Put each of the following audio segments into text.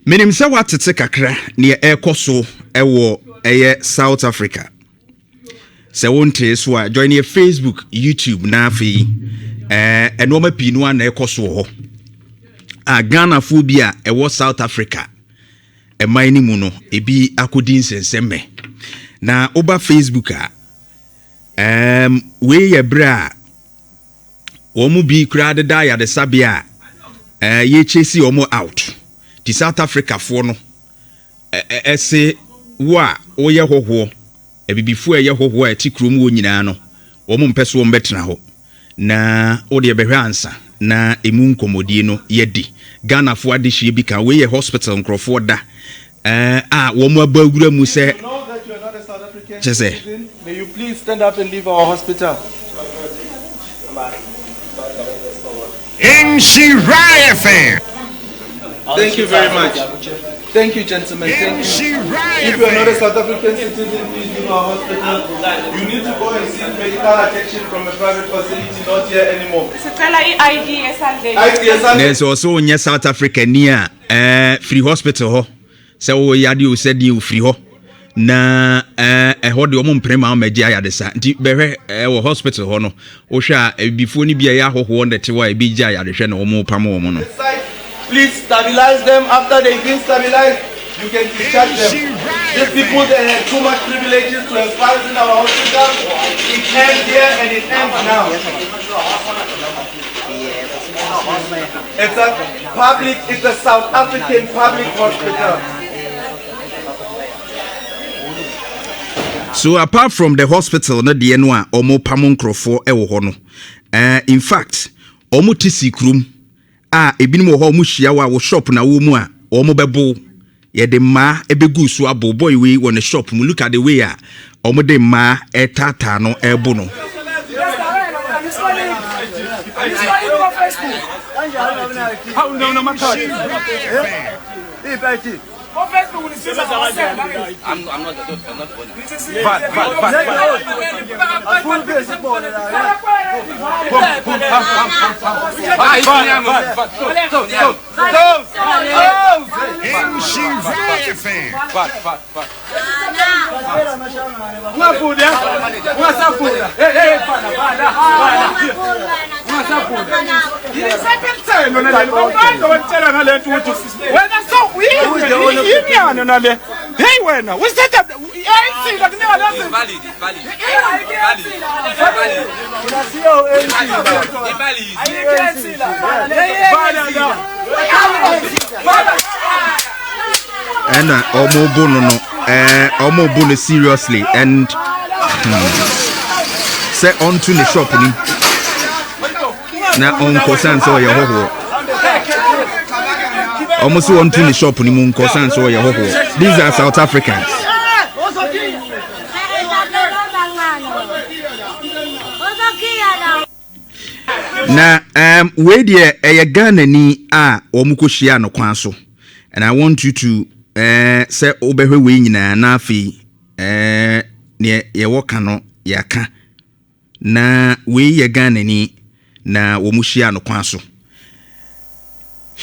Menim se watete kakra ne ekoso ewo South Africa. Se wonte so a join your Facebook, YouTube na afi enoma pinu na ekoso ho. A Ghana phobia ewo South Africa. E mine mu no ebi akodi nsenseme. Na oba Facebook a we ye bra omu bi kra de da ya de sabia ye chesi omo out. The South Africa for no ese wa oye hoho ebibifu eye hoho ati krom wo nyina no wo mo mpeso wo mbetena ho na wo de behwe ansa na emu nkomodie no yedi Ghana fo adehie bi ka we ye hospital nkrofo da wo mo abagura mu se may you please stand up and leave our hospital. Nhyira FM. Thank you very much. Thank you, gentlemen. Thank you. If you are not a South African citizen, please leave our hospital. You need to go and seek medical attention from a private facility, not here anymore. There's also in South Africa near free hospital. So you said you free ho. Na hold the omon prema media ya desa nti behwe hospital ho no wo hwa before ni bia ya hoho on the tewa e bi ja ya de hwe na omo pam omo no. Please stabilize them. After they've been stabilized, you can discharge them. These people, they had too much privileges to have files in our hospital. It ends here and it ends now. It's a South African public hospital. So apart from the hospital, na de no a omo pam nkrofo e wo ho no. In fact, omo tisi krum ebinimo ho mu hia wo shop na wo mu a omo bebo ye de ma ebegu so abo boy we won the shop mu look at the way omo de ma etata no ebo no. I'm not going. Hey, when we set up, and almost bono seriously and set on to the shop now on concern so your hoho. Almost one to the shop ni mun concern so your hoho. These are South Africans. Na we there Ghana ni omuko hia no kwan so. And I want you to say obehwe we nyina na afi ne ye woka no yaka. Na we ye Ghana ni na omu hia no kwan so.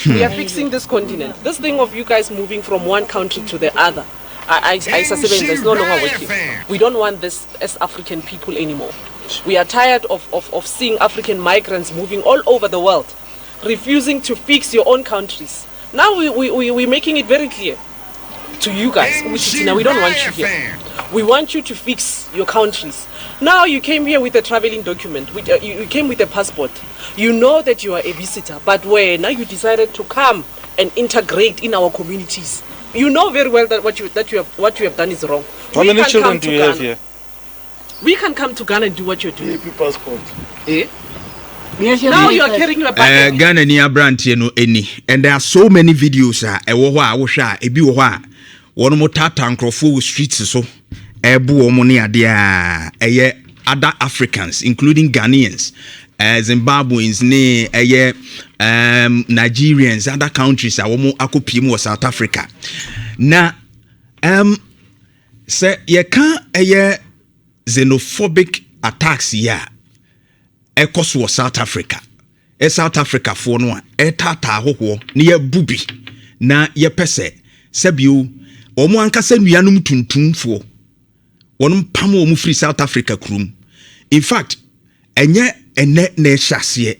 We are fixing this continent. This thing of you guys moving from one country to the other, I suspect there's no longer working. We don't want this as African people anymore. We are tired of seeing African migrants moving all over the world, refusing to fix your own countries. Now we're making it very clear to you guys, we don't want you here. We want you to fix your countries. Now you came here with a traveling document, you came with a passport. You know that you are a visitor, but now you decided to come and integrate in our communities. You know very well that what you have done is wrong. How many children do you have here? We can come to Ghana and do what you're doing. Passport. Now you are carrying your baggage. Ghana ni brand no any, and there are so many videos ewo ho a wo hwa ebi wo ho a wono mo tata nkrofo streets so ebu omo ne ade a eye other Africans including Ghanaians, Zimbabweans ne eye Nigerians, other countries a womo akopiem wo South Africa. Na say ye kan eye xenophobic attacks here ekos wo South Africa. South Africa for no etata hoho ne ya bubi na yɛpɛ sɛ bio ɔmo ankasa nuanom tuntumfoɔ wɔnom pam ɔmo free South Africa krum. In fact ɛnyɛ ɛnɛ na ɛhyɛ aseɛ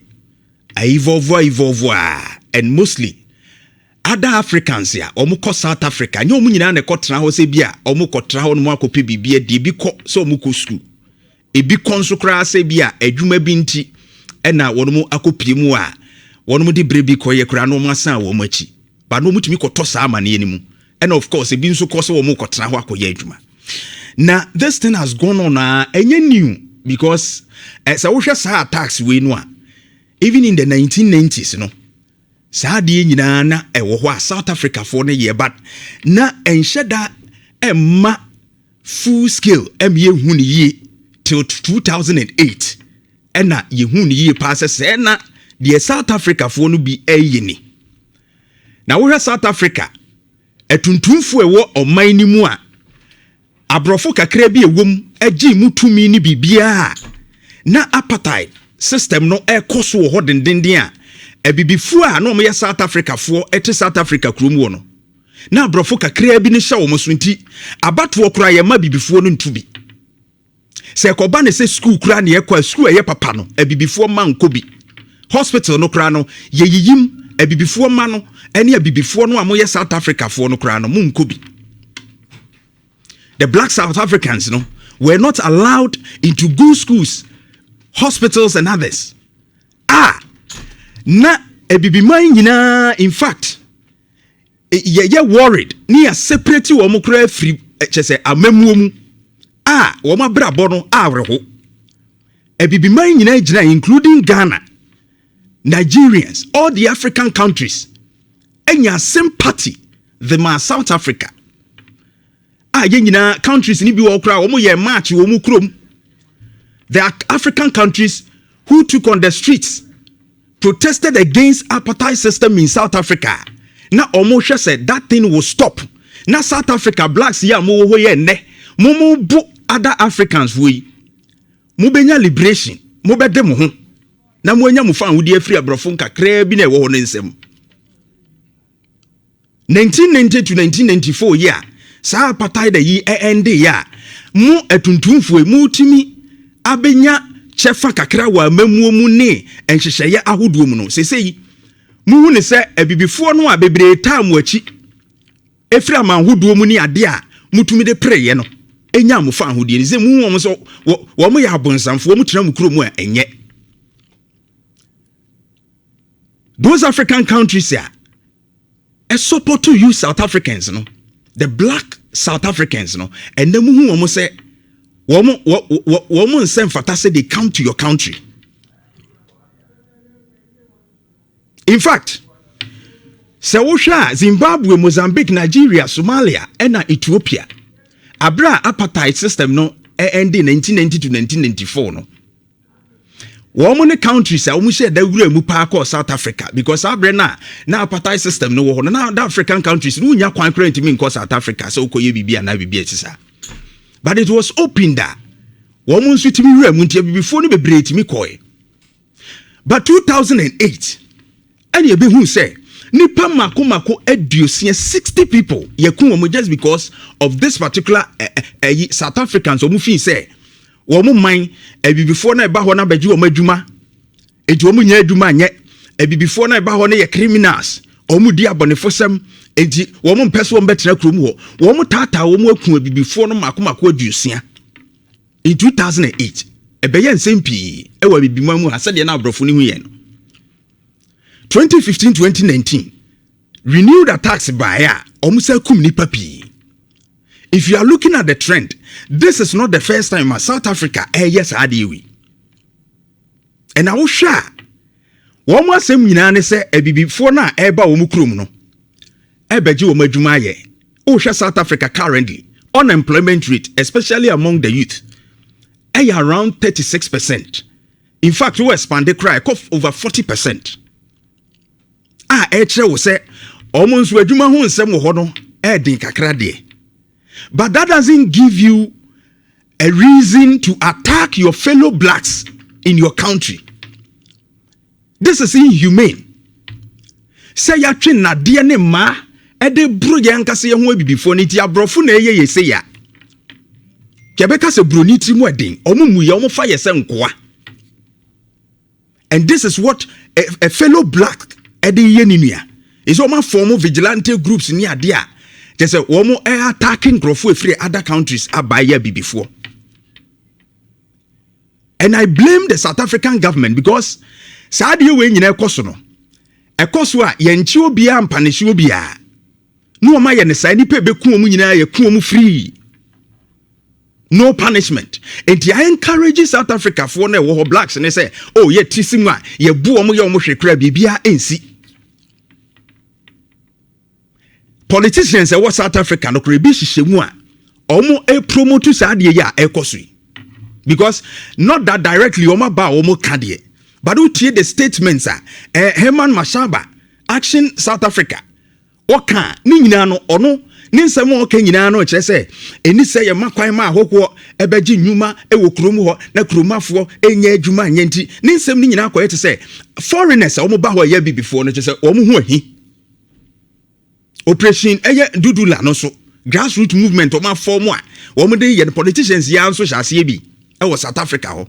evolve and mostly other Africans ya ɔmo kɔ South Africa nyɛ ɔmo nyinaa na ɛkɔtena hɔ sɛ bi a ɔmo kɔtena hɔ no mo akɔpɛ biribi adi ebi kɔ sɛ ɔmo kɔ school ebi kɔ nso koraa sɛ bi a adwuma bi nti ɛna wɔn mo akɔpie mu a wɔn mo de bere bi kɔyɛ koraa na ɔmo asan wɔn akyi ba na ɔmo tumi kɔtɔ saa amaneɛ no mu ɛna of course ebi nso kɔ sɛ ɔmo kɔtena hɔ akɔyɛ adwuma. Now this thing has gone on ɛnyɛ new because sɛ wohwɛ saa attacks wei no a even in the 1990s no saa deɛ nyinaa na ɛwɔ hɔ a South Africa for no yɛ but na ɛnhyɛ da ɛma full scale ɛmɛ hu ne yie till 2008 ɛna yɛhu ne yie paa sɛ na deɛ South Africa for no bi ɛyɛ ni na wohwɛ South Africa ɛtuntumfo ɛwɔ ɔman ni mu a abrɔfo kakra bi ɛwom ɛgye mu tumi ni bibia na apartheid system no ɛkɔ so wɔ hɔ dendenden a ebibifo a na ɔmo yɛ South Africa for ɛte South Africa krom wɔ no na abrɔfo kakra bi ne hyɛ wɔn so nti abatoɔ kora yɛ ma bibifo no ntu bi sɛ kɔba ne sɛ school kora ne ɛkɔ school ɛyɛ papa no ebibifo ma nkɔ bi hospital no kora no yɛyiyim ebibifo ma no ɛne ebibifo no a mo yɛ South Africa for no kora no mo nkɔ bi. The black South Africans no were not allowed into good schools, hospitals and others. Na ebibiman nyina in fact ye worried ni a separate wo mo kra free chese amamuo mu wo ma brabo no awreho ebibiman nyina gina including Ghana, Nigerians, all the African countries enya sympathy the man South Africa ye nyina countries ni bi wo kra wo mo ye march wo mu krom. There are African countries who took on the streets protested against apartheid system in South Africa. Na omo said that thing will stop. Na South Africa blacks ya mo wo ye ne. Mo bu other Africans we. Mo benya liberation. Mo bede mo ho. Na mo anya mo fan wudi afri abrofo nkakra bi na ewo ho nsem. 1990 to 1994 year. Sa apartheid yi end ya. Mo etuntumfo mu timi abenya chefa kakra wa mamuo mu ne enhyehyeye ahoduo mu no sesei mu hu ne se abibifo no a bebre taam achi efira man ahoduo mu ni ade a mutumi de preye no enya mo fa ahodie ni se mu hu so wo mo ya abonsamfo wo mu tena mu kuro mu a enye those African countries are support to you South Africans no the black South Africans no and then mu hu wo say woman send fata say they come to your country. In fact, Zimbabwe, Mozambique, Nigeria, Somalia, and Ethiopia. Abra apartheid system no ended 1990 to 1994 no. Woman countries are almost said they will move park or South Africa because Abra na apartheid system no now the African countries no nya kwan current mean cause South Africa so ko ye bibia na bibia tisa. But it was open that woman sweet me before ni bebrate me koi. But 2008, and ye be who say nipa mako edusia 60 people ye kun just because of this particular South Africans omu fin say woman mine before na eba ho na beji omu adwuma eji omu nya adwuma nye before na eba ho na ye criminals omu di abonefosem eji womu mpese won betena krom ho womu tata womu akun abibifo no mako adusia in 2008 ebeye nsempi ewa bibima mu asede na abrofo ni hu ye no 2015-2019 renewed attacks by omusa kum ni papi. If you are looking at the trend, this is not the first time in South Africa yes adewi and I will share one more same nyina ne se ebibifo na eba womu krom no ebeji wo madwuma ye o hwe South Africa currently unemployment rate especially among the youth around 36%. In fact we expand the cry over 40%. Eche wo se omonso adwuma ho nsem wo ho no edin kakra de. But that doesn't give you a reason to attack your fellow blacks in your country. This is inhumane. Say ya twe na de ne ma Ede bro yankase ye ho abibifo ne ti abrofo na eye ye se ya. Kebeka se broni ti mu eden. Omo muye omo fa ye se nkoa. And this is what a fellow black ede ye ninua. Is omo form vigilante groups ni ade a. They say omo attacking grofo efre other countries abaya bibifo. And I blame the South African government because saadi we nyina ekoso no. Ekoso a ye nchi obi a mpaneshi obi a. No ma ye ne sai ni pe beku omu nyina ye ku omu free. No punishment. And I encourage South Africa for na wo blacks and they say, "Oh, ye tisimwa, ye bu omu ye omu hwekra bibia ensi." Politicians say what South Africa no kre bi hihemu a omu e promote saadi ye a ekoso. Because not that directly omo ba omo kadie. But who tie the statements Herman Mashaba Action South Africa. Oka ni nyina no ono ni nsem oka nyina no kire se eni se ye makwan ma ahokwo ebeji nnwuma ewo kromu ho na kromafo enya adwuma nyanti ni nsem ni nyina akoye te se foreigners omo ba ho ye bibifo no kire se omo hu ahi. Operation eye dudula no so grassroots movement omo form a omo de ye politicians ya nso hyase bi was South Africa ho.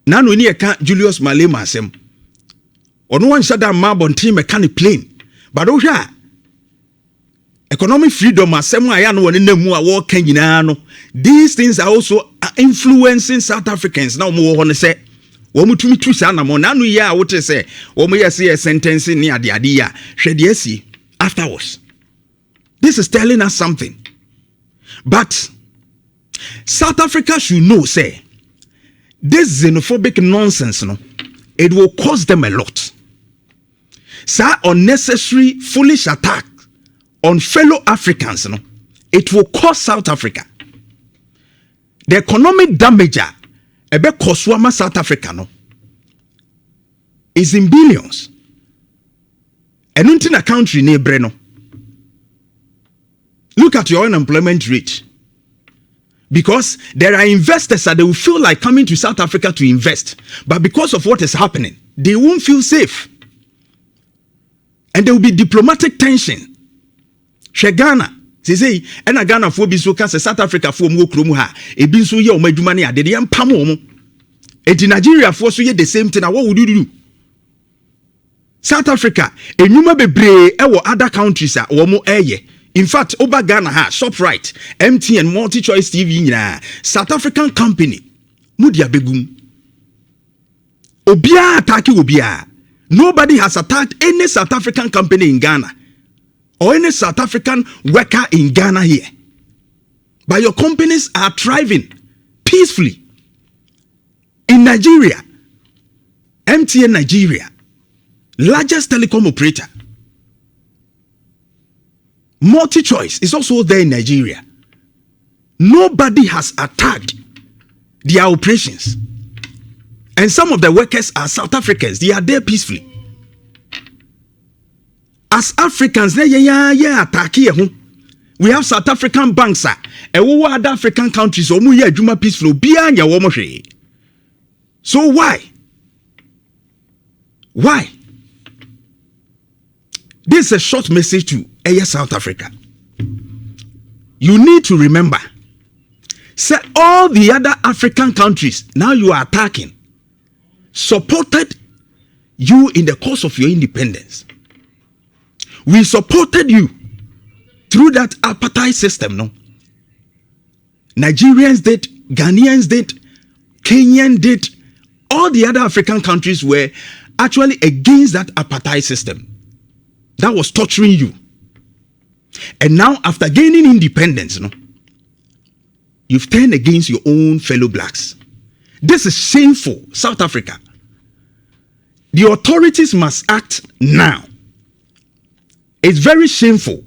Nanu ni eka Julius Malema asem. Ono wan shada mabon team mechanic plane. But o hwa economic freedom asem a ya no woni namu a wo kan nyina no. These things are also influencing South Africans. Now mo ho ne se wo mutumi tu sa na mo nanu ya wo te se wo mo yesi sentence ni ade ya hwede asi afterwards. This is telling us something. But South Africa should know, say, this xenophobic nonsense, no, it will cost them a lot. Sir, unnecessary, foolish attack on fellow Africans, no, it will cost South Africa. The economic damage, ebe koswama South Africa, no, is in billions. And until a country near Breno. Look at your unemployment rate. Because there are investors that they will feel like coming to South Africa to invest. But because of what is happening, they won't feel safe. And there will be diplomatic tension. Ghana, say, and a Ghana for Bisoka, South Africa for Mokromuha, a Binsu Yo Medumania, the young Pamomo. And in Nigeria, for so the same thing, what would you do? South Africa, a Numa Bebre, or other countries are or more air. In fact, Oba Ghana ha ShopRite, MTN, Multi-Choice TV, South African company, Mudia Begum. Obia attack Obia. Nobody has attacked any South African company in Ghana or any South African worker in Ghana here. But your companies are thriving peacefully. In Nigeria, MTN Nigeria, largest telecom operator. Multi-Choice is also there in Nigeria. Nobody has attacked their operations. And some of the workers are South Africans. They are there peacefully. As Africans, we have South African banks. And other African countries, peacefully. So why? Why? This is a short message to South Africa. You need to remember, say all the other African countries now you are attacking supported you in the course of your independence. We supported you through that apartheid system, no? Nigerians did, Ghanaians did, Kenyan did, all the other African countries were actually against that apartheid system that was torturing you. And now, after gaining independence, no, you've turned against your own fellow blacks. This is shameful, South Africa. The authorities must act now. It's very shameful.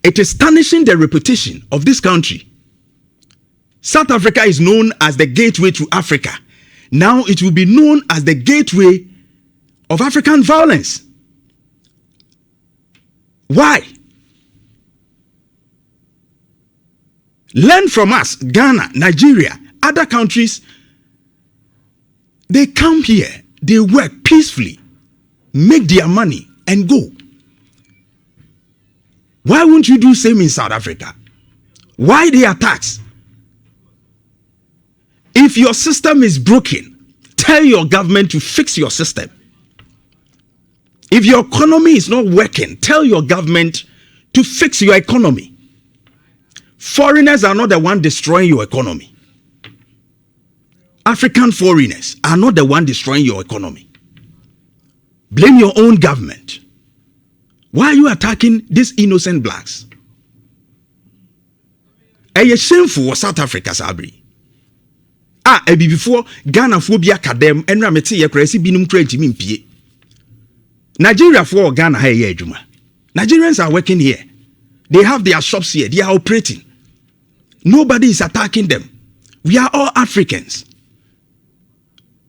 It is tarnishing the reputation of this country. South Africa is known as the gateway to Africa. Now it will be known as the gateway of African violence. Why? Learn from us, Ghana, Nigeria, other countries. They come here, they work peacefully, make their money and go. Why won't you do same in South Africa? Why the attacks? If your system is broken, tell your government to fix your system. If your economy is not working, tell your government to fix your economy. Foreigners are not the one destroying your economy. African foreigners are not the one destroying your economy. Blame your own government. Why are you attacking these innocent blacks? It's shameful for South Africa, Sabri. Before Ghana phobia kadem enra mete ye kresi binum krenti mimpie. Nigeria for Ghana haye adwuma. Nigerians are working here. They have their shops here. They are operating. Nobody is attacking them. We are all Africans.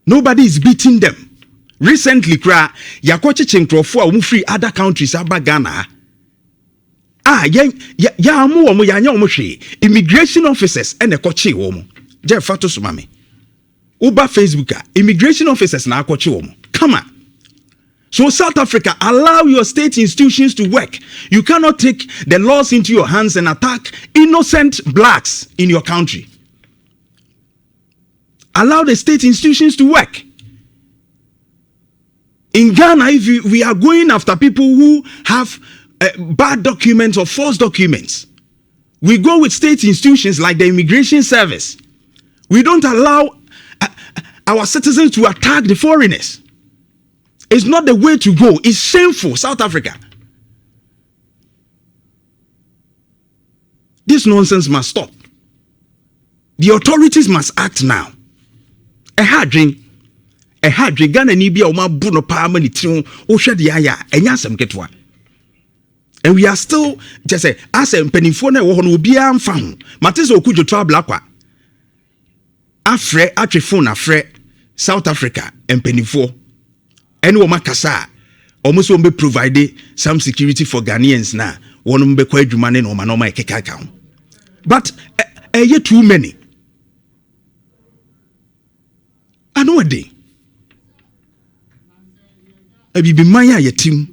Nobody is beating them. Recently, yakoche chenkrofo a free other countries aba Ghana. Immigration officers and koche womo. Je fato sumame. Uba Facebooka, immigration officers na koche womo. Come on. So South Africa, allow your state institutions to work. You cannot take the laws into your hands and attack innocent blacks in your country. Allow the state institutions to work. In Ghana, if we are going after people who have bad documents or false documents, we go with state institutions like the immigration service. We don't allow our citizens to attack the foreigners. It's not the way to go. It's shameful, South Africa. This nonsense must stop. The authorities must act now. Ghana ni bia o ma bu no pa ma ni tiri o hwe de aya enya asem ketwa. And we are still just say as mpanimfo na wo ho no obi amfa ho. Mate se okudwo travel akwa. Afre atwefo na afre South Africa mpanimfo. Ene wo makasa almost won't be provide some security for Ghanaians na won't be kwa adwuma ne no ma no ma ekeka ho. But yet too many. I know a day. Be maya yetim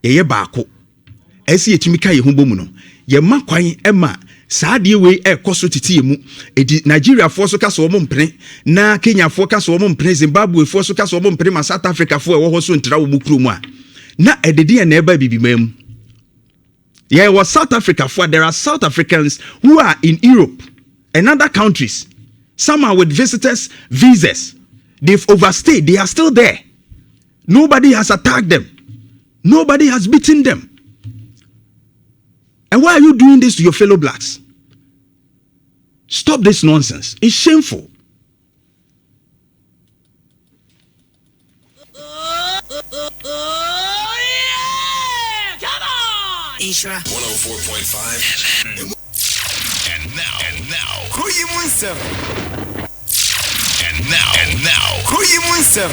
ye baako esi yetimi ka ye ho bomu no ye makwan ema saade we ekoso titi emu edi Nigeria fo so ka so mo mpene na Kenya fo ka so mo mpene Zimbabwe fo so ka so mo mpene ma South Africa fo e wo ho so ntra wo mukuru mu a na edede na eba bibimam. Yeah, was South Africa for there are South Africans who are in Europe and other countries. Some are with visitors visas. They've overstayed. They are still there. Nobody has attacked them. Nobody has beaten them. And why are you doing this to your fellow blacks? Stop this nonsense. It's shameful. Nhyira 104.5 and now Kuyimunsa and now Kuyimunsa